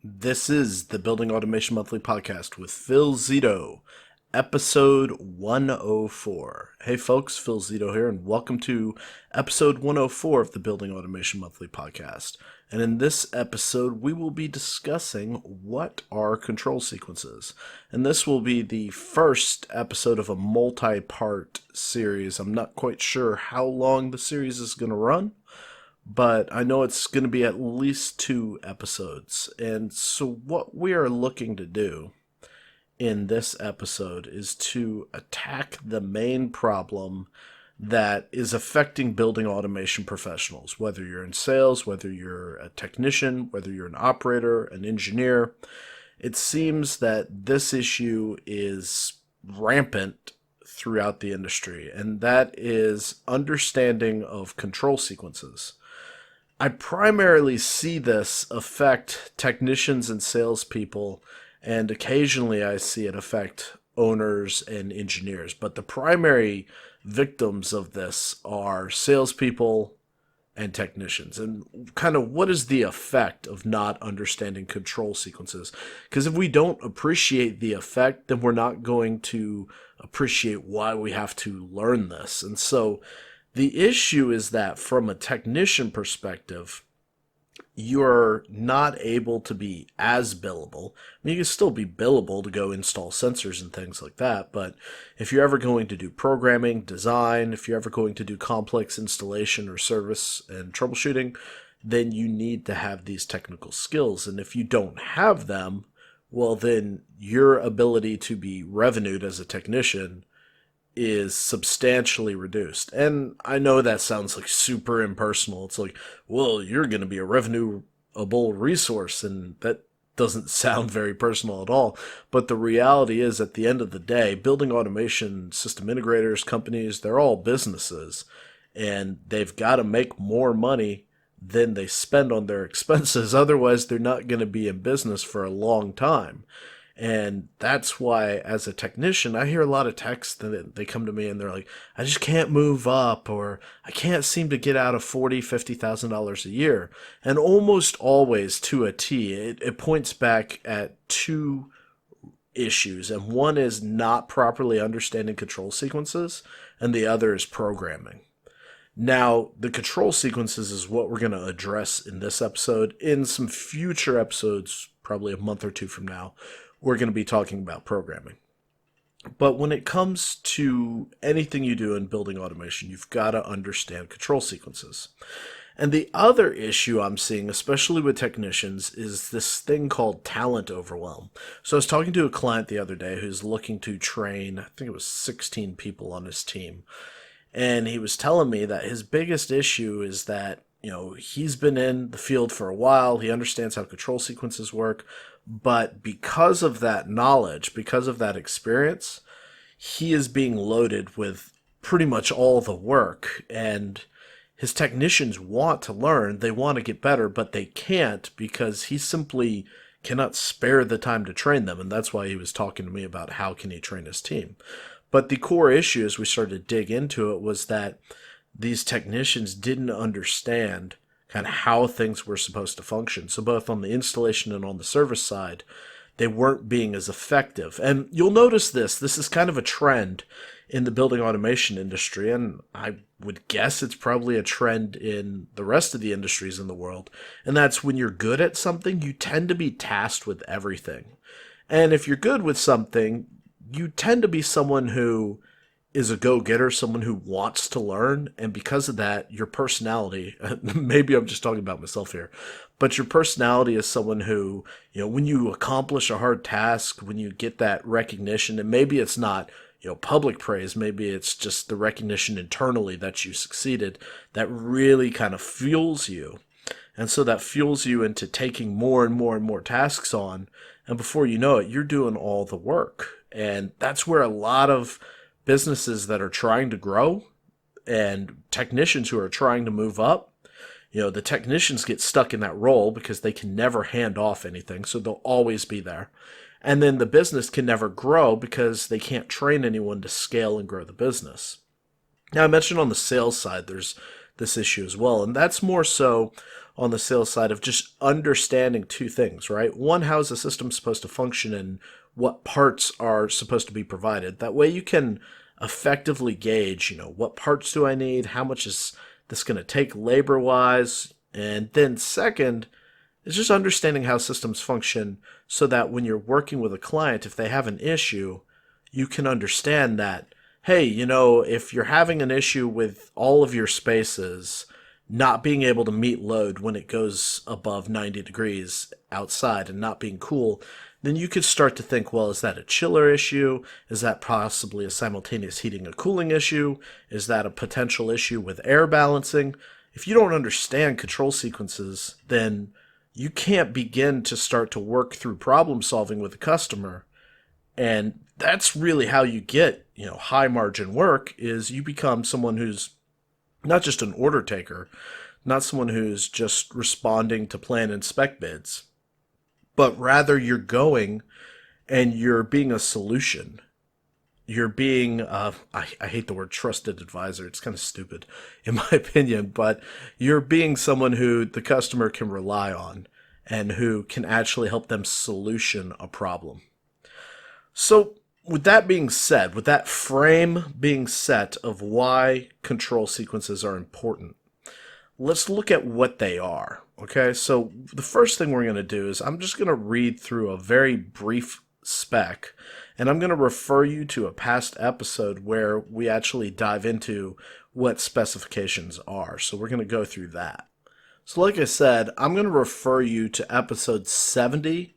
This is the Building Automation Monthly Podcast with Phil Zito, episode 104. Hey folks, Phil Zito here, and welcome to episode 104 of the Building Automation Monthly Podcast. And in this episode, we will be discussing what are control sequences. And this will be the first episode of a multi-part series. I'm not quite sure how long the series is going to run, but I know it's going to be at least 2 episodes. And so what we are looking to do in this episode is to attack the main problem that is affecting building automation professionals, whether you're in sales, whether you're a technician, whether you're an operator, an engineer. It seems that this issue is rampant throughout the industry, and that is understanding of control sequences. I primarily see this affect technicians and salespeople, and occasionally I see it affect owners and engineers. But the primary victims of this are salespeople and technicians. And kind of what is the effect of not understanding control sequences? Because if we don't appreciate the effect, then we're not going to appreciate why we have to learn this. And so the issue is that from a technician perspective, you're not able to be as billable. I mean, you can still be billable to go install sensors and things like that, but if you're ever going to do programming, design, if you're ever going to do complex installation or service and troubleshooting, then you need to have these technical skills. And if you don't have them, well, then your ability to be revenued as a technician is substantially reduced. And I know that sounds like super impersonal. It's like, well, you're going to be a revenueable resource, and that doesn't sound very personal at all. But the reality is, at the end of the day, building automation system integrators, companies, they're all businesses, and they've got to make more money than they spend on their expenses. Otherwise, they're not going to be in business for a long time. And that's why, as a technician, I hear a lot of texts that they come to me and they're like, I just can't move up, or I can't seem to get out of $40,000-$50,000 a year. And almost always to a T, it points back at two issues. And one is not properly understanding control sequences, and the other is programming. Now, the control sequences is what we're going to address in this episode. In some future episodes, probably a month or two from now, we're going to be talking about programming. But when it comes to anything you do in building automation, you've got to understand control sequences. And the other issue I'm seeing, especially with technicians, is this thing called talent overwhelm. So I was talking to a client the other day who's looking to train, I think it was 16 people on his team. And he was telling me that his biggest issue is that, he's been in the field for a while. He understands how control sequences work. But because of that knowledge, because of that experience, he is being loaded with pretty much all the work. And his technicians want to learn, they want to get better, but they can't because he simply cannot spare the time to train them. And that's why he was talking to me about how can he train his team. But the core issue, as we started to dig into it, was that these technicians didn't understand kind of how things were supposed to function. So both on the installation and on the service side, they weren't being as effective. And you'll notice this is kind of a trend in the building automation industry, and I would guess it's probably a trend in the rest of the industries in the world. And that's when you're good at something, you tend to be tasked with everything. And if you're good with something, you tend to be someone who is a go-getter, someone who wants to learn, and because of that, your personality, maybe I'm just talking about myself here, but your personality is someone who, when you accomplish a hard task, when you get that recognition, and maybe it's not, public praise, maybe it's just the recognition internally that you succeeded, that really kind of fuels you. And so that fuels you into taking more and more and more tasks on, and before you know it, you're doing all the work. And that's where a lot of businesses that are trying to grow and technicians who are trying to move up, the technicians get stuck in that role because they can never hand off anything, so they'll always be there. And then the business can never grow because they can't train anyone to scale and grow the business. Now, I mentioned on the sales side, there's this issue as well, and that's more so on the sales side of just understanding two things, right? One, how is the system supposed to function and what parts are supposed to be provided. That way you can effectively gauge, what parts do I need? How much is this going to take labor wise? And then second is just understanding how systems function so that when you're working with a client, if they have an issue, you can understand that, hey, if you're having an issue with all of your spaces not being able to meet load when it goes above 90 degrees outside and not being cool, then you could start to think, well, is that a chiller issue? Is that possibly a simultaneous heating and cooling issue? Is that a potential issue with air balancing? If you don't understand control sequences, then you can't begin to start to work through problem solving with the customer. And that's really how you get, high margin work, is you become someone who's not just an order taker, not someone who's just responding to plan and spec bids, but rather you're going and you're being a solution. You're being, I hate the word trusted advisor. It's kind of stupid in my opinion, but you're being someone who the customer can rely on and who can actually help them solution a problem. So with that being said, with that frame being set of why control sequences are important, let's look at what they are. Okay, so the first thing we're going to do is I'm just going to read through a very brief spec, and I'm going to refer you to a past episode where we actually dive into what specifications are. So we're going to go through that. So like I said, I'm going to refer you to episodes 70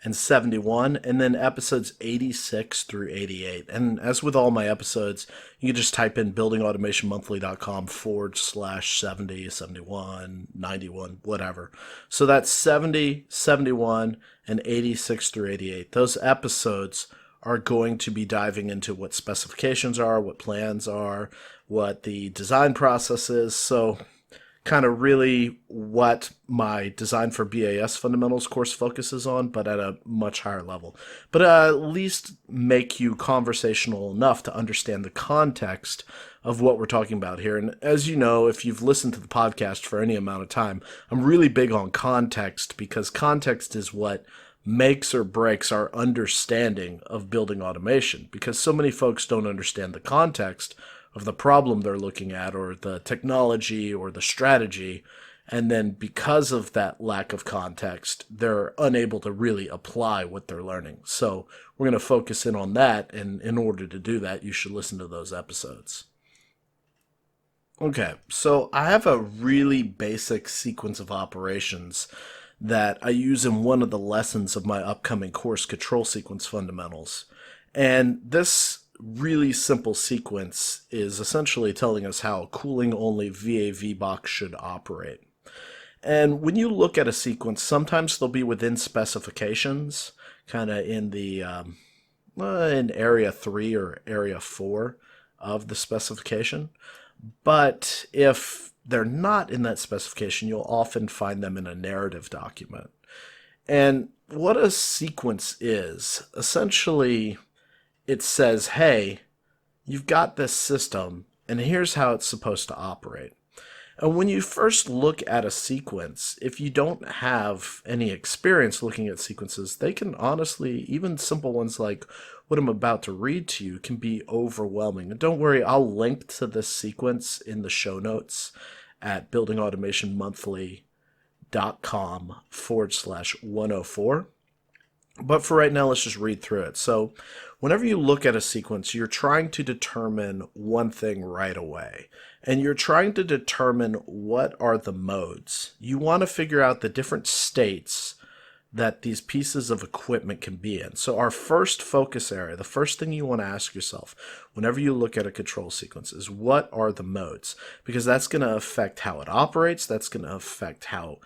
and 71, and then episodes 86 through 88. And as with all my episodes, you can just type in buildingautomationmonthly.com/70, 71, 91, whatever. So that's 70, 71, and 86 through 88. Those episodes are going to be diving into what specifications are, what plans are, what the design process is. So kind of really what my Design for BAS Fundamentals course focuses on, but at a much higher level. But at least make you conversational enough to understand the context of what we're talking about here. And as you know, if you've listened to the podcast for any amount of time, I'm really big on context, because context is what makes or breaks our understanding of building automation, because so many folks don't understand the context of the problem they're looking at, or the technology, or the strategy, and then because of that lack of context, they're unable to really apply what they're learning. So we're going to focus in on that, and in order to do that, you should listen to those episodes. Okay, so I have a really basic sequence of operations that I use in one of the lessons of my upcoming course, Control Sequence Fundamentals. And this really simple sequence is essentially telling us how a cooling-only VAV box should operate. And when you look at a sequence, sometimes they'll be within specifications, kind of in the in area 3 or area 4 of the specification. But if they're not in that specification, you'll often find them in a narrative document. And what a sequence is, essentially, it says, hey, you've got this system, and here's how it's supposed to operate. And when you first look at a sequence, if you don't have any experience looking at sequences, they can honestly, even simple ones like what I'm about to read to you, can be overwhelming. And don't worry, I'll link to this sequence in the show notes at buildingautomationmonthly.com/104. But for right now, let's just read through it. So whenever you look at a sequence, you're trying to determine one thing right away. And you're trying to determine what are the modes. You want to figure out the different states that these pieces of equipment can be in. So our first focus area, the first thing you want to ask yourself whenever you look at a control sequence is, what are the modes? Because that's going to affect how it operates. That's going to affect how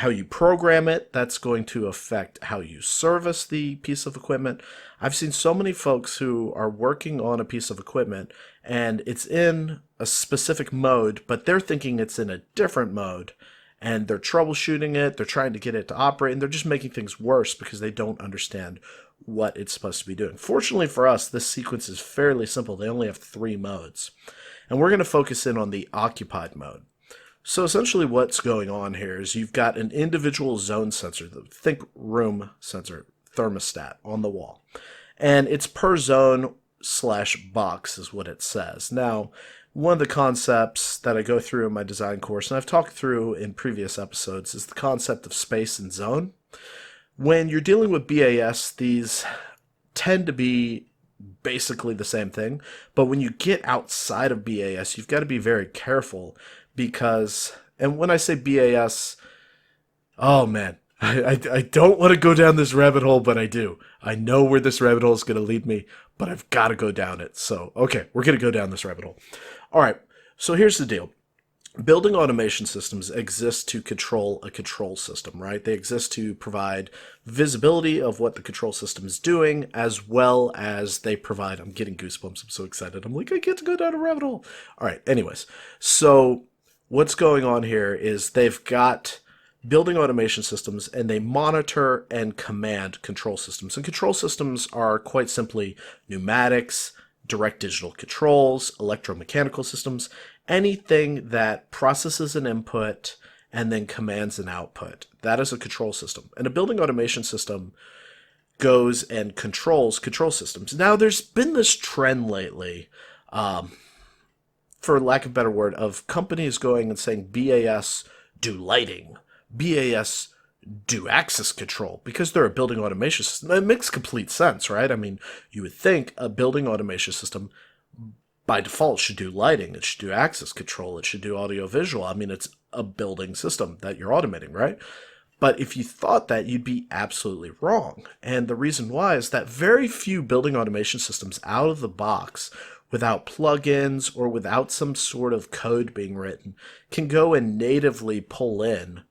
you program it. That's going to affect how you service the piece of equipment. I've seen so many folks who are working on a piece of equipment and it's in a specific mode, but they're thinking it's in a different mode, and they're troubleshooting it, they're trying to get it to operate, and they're just making things worse because they don't understand what it's supposed to be doing. Fortunately for us, this sequence is fairly simple. They only have 3 modes. And we're going to focus in on the occupied mode. So essentially what's going on here is you've got an individual zone sensor, think room sensor, thermostat on the wall. And it's per zone slash box is what it says. Now, one of the concepts that I go through in my design course, and I've talked through in previous episodes, is the concept of space and zone. When you're dealing with BAS, these tend to be basically the same thing. But when you get outside of BAS, you've got to be very careful because, and when I say BAS, oh man, I don't want to go down this rabbit hole, but I do. I know where this rabbit hole is going to lead me, but I've got to go down it. So, okay, we're going to go down this rabbit hole. All right, so here's the deal. Building automation systems exist to control a control system, right? They exist to provide visibility of what the control system is doing, as well as they provide, I'm getting goosebumps, I'm so excited. I'm like, I get to go down a rabbit hole. All right, anyways, so what's going on here is they've got building automation systems and they monitor and command control systems. And control systems are quite simply pneumatics, direct digital controls, electromechanical systems, anything that processes an input and then commands an output. That is a control system. And a building automation system goes and controls control systems. Now, there's been this trend lately, for lack of a better word, of companies going and saying BAS do lighting, BAS do access control, because they're a building automation system. That makes complete sense, right? I mean, you would think a building automation system by default should do lighting, it should do access control, it should do audio visual. I mean, it's a building system that you're automating, right? But if you thought that, you'd be absolutely wrong. And the reason why is that very few building automation systems out of the box, without plugins or without some sort of code being written, can go and natively pull in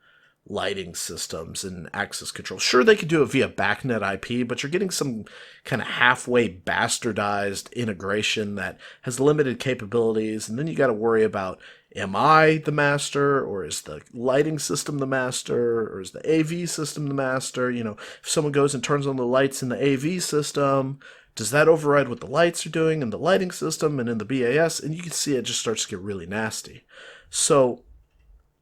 lighting systems and access control. Sure, they could do it via BACnet IP, but you're getting some kind of halfway bastardized integration that has limited capabilities, and then you got to worry about, am I the master, or is the lighting system the master, or is the AV system the master? You know, if someone goes and turns on the lights in the AV system, does that override what the lights are doing in the lighting system and in the BAS? And you can see it just starts to get really nasty. So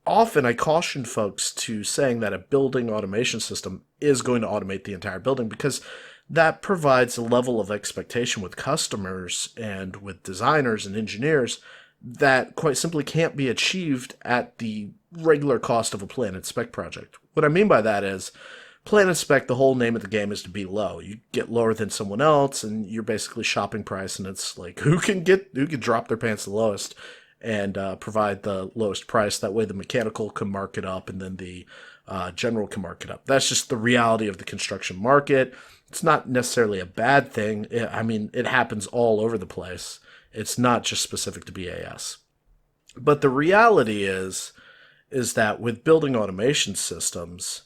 often I caution folks to saying that a building automation system is going to automate the entire building, because that provides a level of expectation with customers and with designers and engineers that quite simply can't be achieved at the regular cost of a plan and spec project. What I mean by that is, plan and spec, the whole name of the game is to be low. You get lower than someone else, and you're basically shopping price, and it's like who can drop their pants the lowest and provide the lowest price. That way the mechanical can mark it up, and then the general can mark it up. That's just the reality of the construction market. It's not necessarily a bad thing. I mean, it happens all over the place. It's not just specific to BAS. But the reality is that with building automation systems,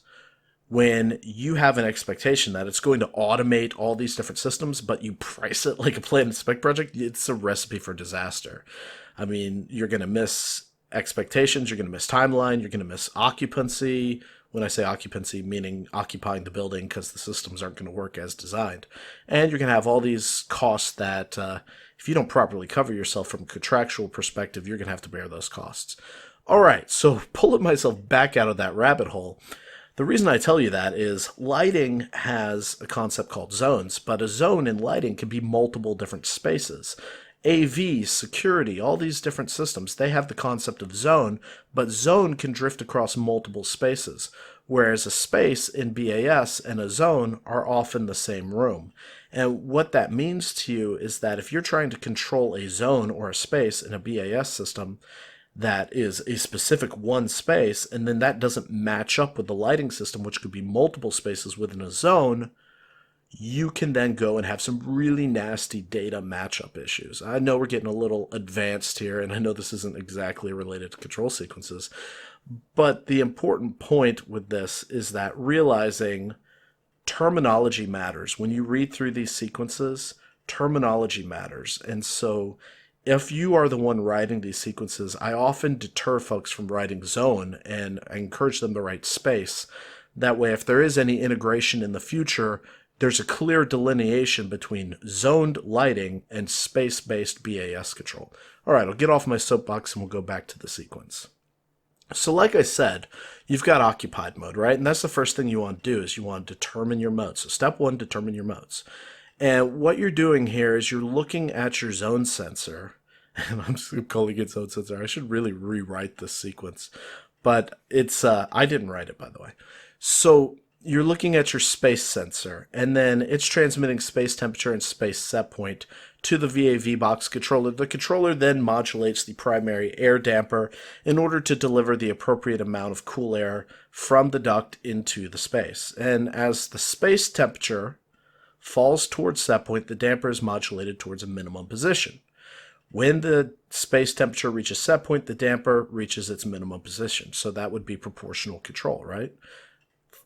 when you have an expectation that it's going to automate all these different systems, but you price it like a plan and spec project, it's a recipe for disaster. I mean, you're going to miss expectations, you're going to miss timeline, you're going to miss occupancy. When I say occupancy, meaning occupying the building, because the systems aren't going to work as designed. And you're going to have all these costs that if you don't properly cover yourself from a contractual perspective, you're going to have to bear those costs. All right, so pulling myself back out of that rabbit hole, the reason I tell you that is lighting has a concept called zones, but a zone in lighting can be multiple different spaces. AV, security, all these different systems, they have the concept of zone, but zone can drift across multiple spaces, whereas a space in BAS and a zone are often the same room. And what that means to you is that if you're trying to control a zone or a space in a BAS system that is a specific one space, and then that doesn't match up with the lighting system, which could be multiple spaces within a zone, you can then go and have some really nasty data matchup issues. I know we're getting a little advanced here, and I know this isn't exactly related to control sequences, but the important point with this is that realizing terminology matters. When you read through these sequences, terminology matters. And so if you are the one writing these sequences, I often deter folks from writing zone, and I encourage them to write space. That way, if there is any integration in the future, there's a clear delineation between zoned lighting and space-based BAS control. All right, I'll get off my soapbox and we'll go back to the sequence. So like I said, you've got occupied mode, right? And that's the first thing you want to do is you want to determine your modes. So step one, determine your modes. And what you're doing here is you're looking at your zone sensor, and I'm just calling it zone sensor. I should really rewrite this sequence, but it's I didn't write it, by the way. So you're looking at your space sensor, and then it's transmitting space temperature and space set point to the VAV box controller. The controller then modulates the primary air damper in order to deliver the appropriate amount of cool air from the duct into the space. And as the space temperature falls towards set point, the damper is modulated towards a minimum position. When the space temperature reaches set point, the damper reaches its minimum position. So that would be proportional control, right?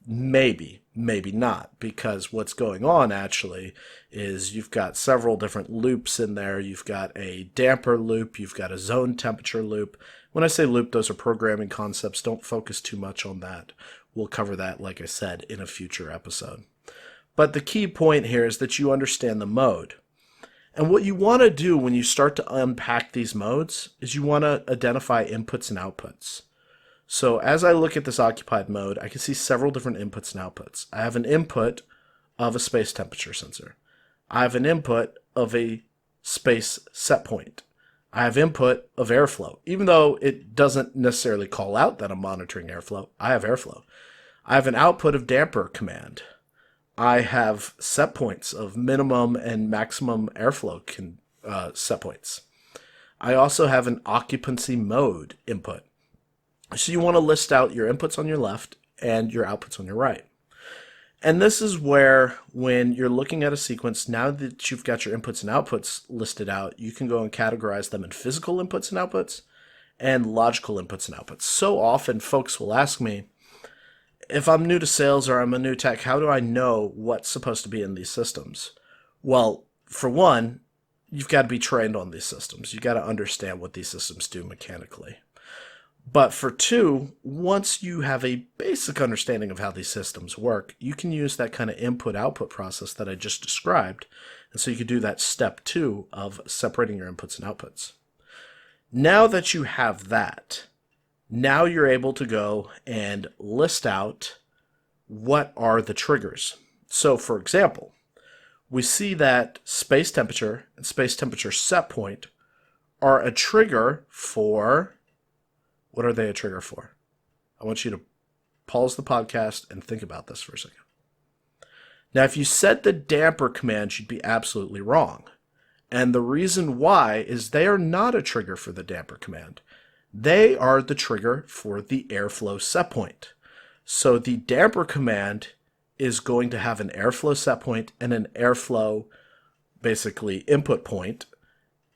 Maybe, maybe not, because what's going on actually is you've got several different loops in there. You've got a damper loop, you've got a zone temperature loop. When I say loop, those are programming concepts. Don't focus too much on that. We'll cover that, like I said, in a future episode. But the key point here is that you understand the mode. And what you want to do when you start to unpack these modes is you want to identify inputs and outputs. So as I look at this occupied mode, I can see several different inputs and outputs. I have an input of a space temperature sensor. I have an input of a space set point. I have input of airflow. Even though it doesn't necessarily call out that I'm monitoring airflow, I have airflow. I have an output of damper command. I have set points of minimum and maximum airflow set points. I also have an occupancy mode input. So you want to list out your inputs on your left and your outputs on your right. And this is where, when you're looking at a sequence, now that you've got your inputs and outputs listed out, you can go and categorize them in physical inputs and outputs and logical inputs and outputs. So often folks will ask me, if I'm new to sales or I'm a new tech, how do I know what's supposed to be in these systems? Well, for one, you've got to be trained on these systems. You've got to understand what these systems do mechanically. But for two, once you have a basic understanding of how these systems work, you can use that kind of input-output process that I just described. And so you can do that step two of separating your inputs and outputs. Now that you have that, now you're able to go and list out what are the triggers. So for example, we see that space temperature and space temperature set point are a trigger for... What are they a trigger for? I want you to pause the podcast and think about this for a second. Now, if you set the damper command, you'd be absolutely wrong. And the reason why is they are not a trigger for the damper command. They are the trigger for the airflow set point. So the damper command is going to have an airflow set point and an airflow, basically, input point.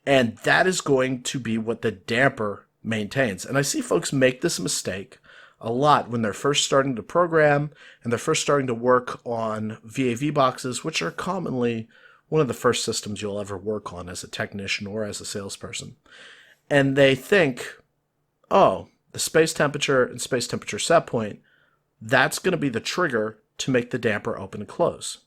And that is going to be what the damper maintains. And I see folks make this mistake a lot when they're first starting to program and they're first starting to work on VAV boxes, which are commonly one of the first systems you'll ever work on as a technician or as a salesperson. And they think, oh, the space temperature and space temperature set point, that's going to be the trigger to make the damper open and close.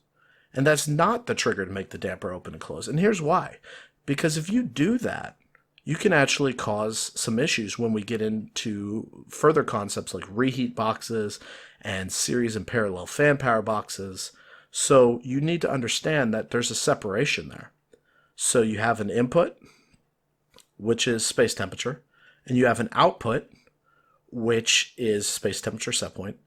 And that's not the trigger to make the damper open and close. And here's why. Because if you do that, you can actually cause some issues when we get into further concepts like reheat boxes and series and parallel fan power boxes. So you need to understand that there's a separation there. So you have an input, which is space temperature, and you have an output, which is space temperature set point.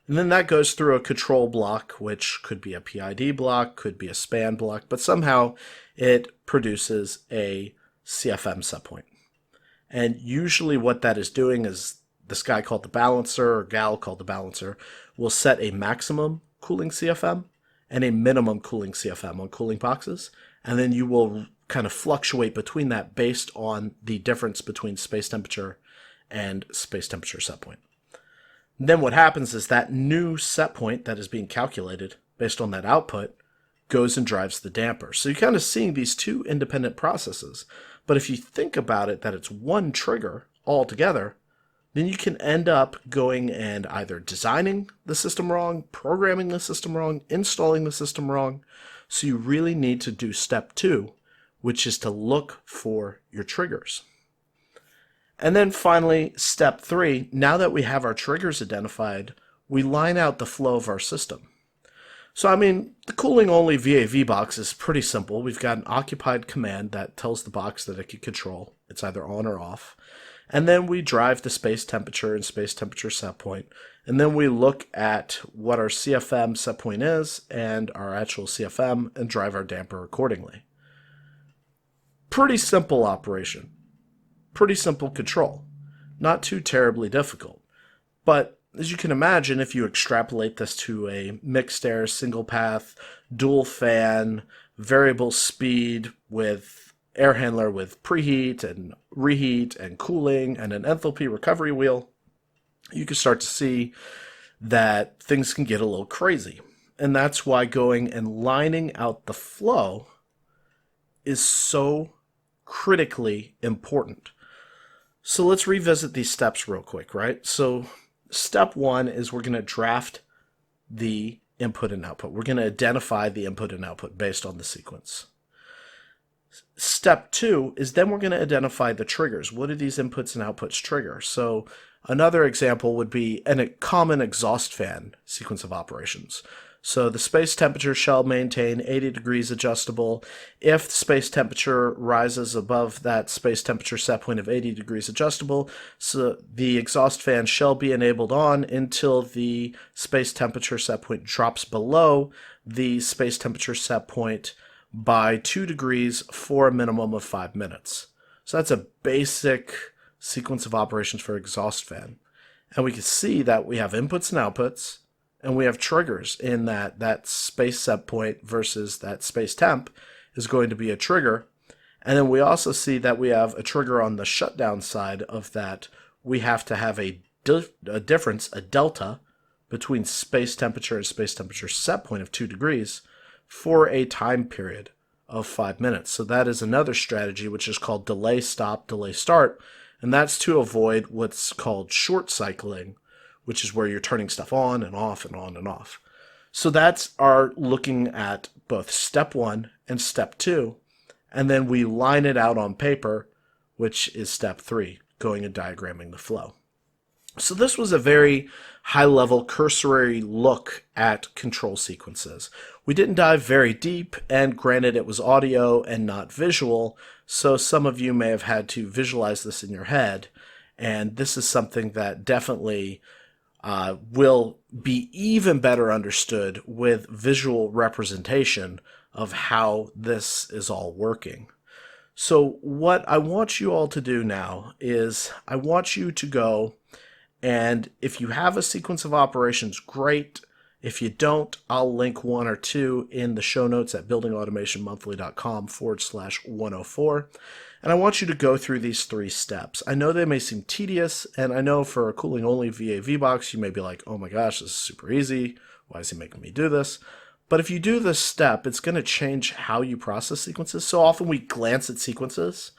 And then that goes through a control block, which could be a PID block, could be a span block, but somehow it produces a CFM set point. And usually what that is doing is this guy called the balancer, or gal called the balancer, will set a maximum cooling CFM and a minimum cooling CFM on cooling boxes. And then you will kind of fluctuate between that based on the difference between space temperature and space temperature set point. Then what happens is that new set point that is being calculated based on that output goes and drives the damper. So you're kind of seeing these two independent processes. But if you think about it, that it's one trigger altogether, then you can end up going and either designing the system wrong, programming the system wrong, installing the system wrong. So you really need to do step two, which is to look for your triggers. And then finally, step 3, now that we have our triggers identified, we line out the flow of our system. So, I mean, the cooling only VAV box is pretty simple. We've got an occupied command that tells the box that it can control. It's either on or off. And then we drive the space temperature and space temperature set point. And then we look at what our CFM set point is and our actual CFM and drive our damper accordingly. Pretty simple operation. Pretty simple control. Not too terribly difficult. But as you can imagine, if you extrapolate this to a mixed air, single path, dual fan, variable speed with air handler with preheat and reheat and cooling and an enthalpy recovery wheel, you can start to see that things can get a little crazy. And that's why going and lining out the flow is so critically important. So let's revisit these steps real quick, right? So step 1 is we're going to draft the input and output. We're going to identify the input and output based on the sequence. Step 2 is then we're going to identify the triggers. What do these inputs and outputs trigger? So another example would be a common exhaust fan sequence of operations. So the space temperature shall maintain 80 degrees adjustable. If the space temperature rises above that space temperature set point of 80 degrees adjustable, so the exhaust fan shall be enabled on until the space temperature set point drops below the space temperature set point by 2 degrees for a minimum of 5 minutes. So that's a basic sequence of operations for exhaust fan. And we can see that we have inputs and outputs, and we have triggers in that space set point versus that space temp is going to be a trigger. And then we also see that we have a trigger on the shutdown side of that. We have to have a difference, a delta, between space temperature and space temperature set point of 2 degrees for a time period of 5 minutes. So that is another strategy, which is called delay stop, delay start. And that's to avoid what's called short cycling, which is where you're turning stuff on and off and on and off. So that's our looking at both step 1 and step 2, and then we line it out on paper, which is step 3, going and diagramming the flow. So this was a very high-level cursory look at control sequences. We didn't dive very deep, and granted it was audio and not visual, so some of you may have had to visualize this in your head, and this is something that definitely will be even better understood with visual representation of how this is all working. So what I want you all to do now is I want you to go, and if you have a sequence of operations, great. If you don't, I'll link one or two in the show notes at buildingautomationmonthly.com/104. And I want you to go through these 3 steps. I know they may seem tedious, and I know for a cooling only VAV box, you may be like, oh my gosh, this is super easy. Why is he making me do this? But if you do this step, it's going to change how you process sequences. So often we glance at sequences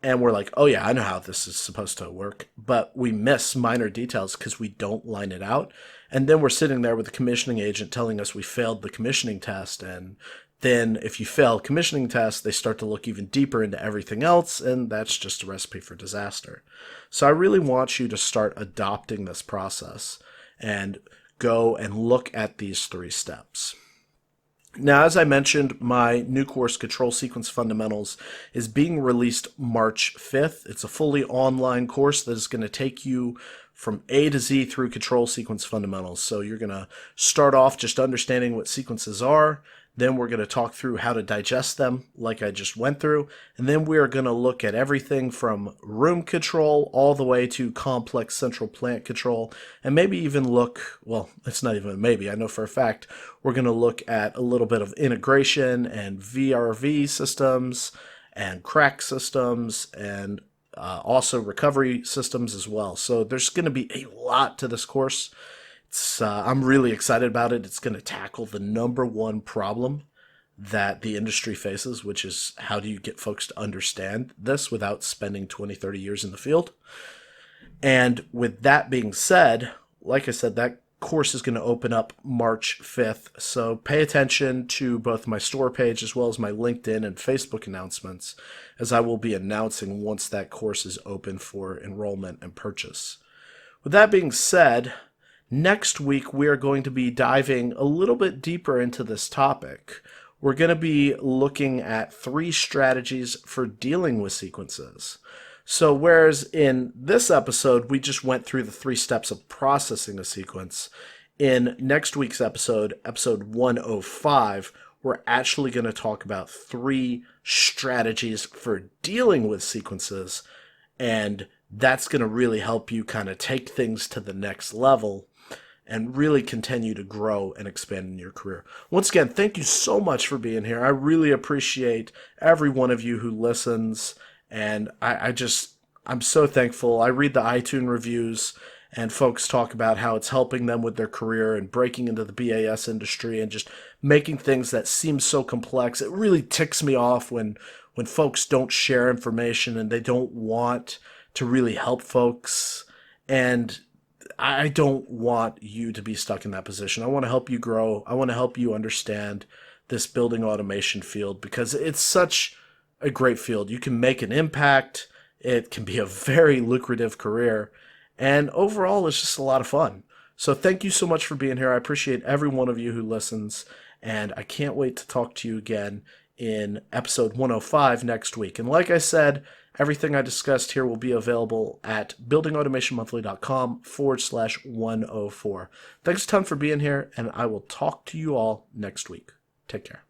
and we're like, oh yeah, I know how this is supposed to work. But we miss minor details because we don't line it out. And then we're sitting there with the commissioning agent telling us we failed the commissioning test. And then if you fail commissioning tests, they start to look even deeper into everything else, and that's just a recipe for disaster. So I really want you to start adopting this process and go and look at these 3 steps. Now, as I mentioned, my new course, Control Sequence Fundamentals, is being released March 5th. It's a fully online course that is going to take you from A to Z through Control Sequence Fundamentals. So you're going to start off just understanding what sequences are. Then we're going to talk through how to digest them like I just went through. And then we are going to look at everything from room control all the way to complex central plant control. And maybe even look, well, it's not even maybe, I know for a fact, we're going to look at a little bit of integration and VRV systems and crack systems and also recovery systems as well. So there's going to be a lot to this course. I'm really excited about it. It's going to tackle the number one problem that the industry faces, which is how do you get folks to understand this without spending 20, 30 years in the field? And with that being said, like I said, that course is going to open up March 5th. So pay attention to both my store page as well as my LinkedIn and Facebook announcements, as I will be announcing once that course is open for enrollment and purchase. With that being said, next week we are going to be diving a little bit deeper into this topic. We're going to be looking at 3 strategies for dealing with sequences. So whereas in this episode, we just went through the 3 steps of processing a sequence, in next week's episode, episode 105, we're actually going to talk about 3 strategies for dealing with sequences, and that's going to really help you kind of take things to the next level and really continue to grow and expand in your career. Once again, thank you so much for being here. I really appreciate every one of you who listens. And I'm so thankful. I read the iTunes reviews and folks talk about how it's helping them with their career and breaking into the BAS industry and just making things that seem so complex. It really ticks me off when folks don't share information and they don't want to really help folks. And I don't want you to be stuck in that position. I want to help you grow. I want to help you understand this building automation field because it's such a great field. You can make an impact. It can be a very lucrative career. And overall, it's just a lot of fun. So thank you so much for being here. I appreciate every one of you who listens. And I can't wait to talk to you again in episode 105 next week. And like I said, everything I discussed here will be available at buildingautomationmonthly.com/104. Thanks a ton for being here, and I will talk to you all next week. Take care.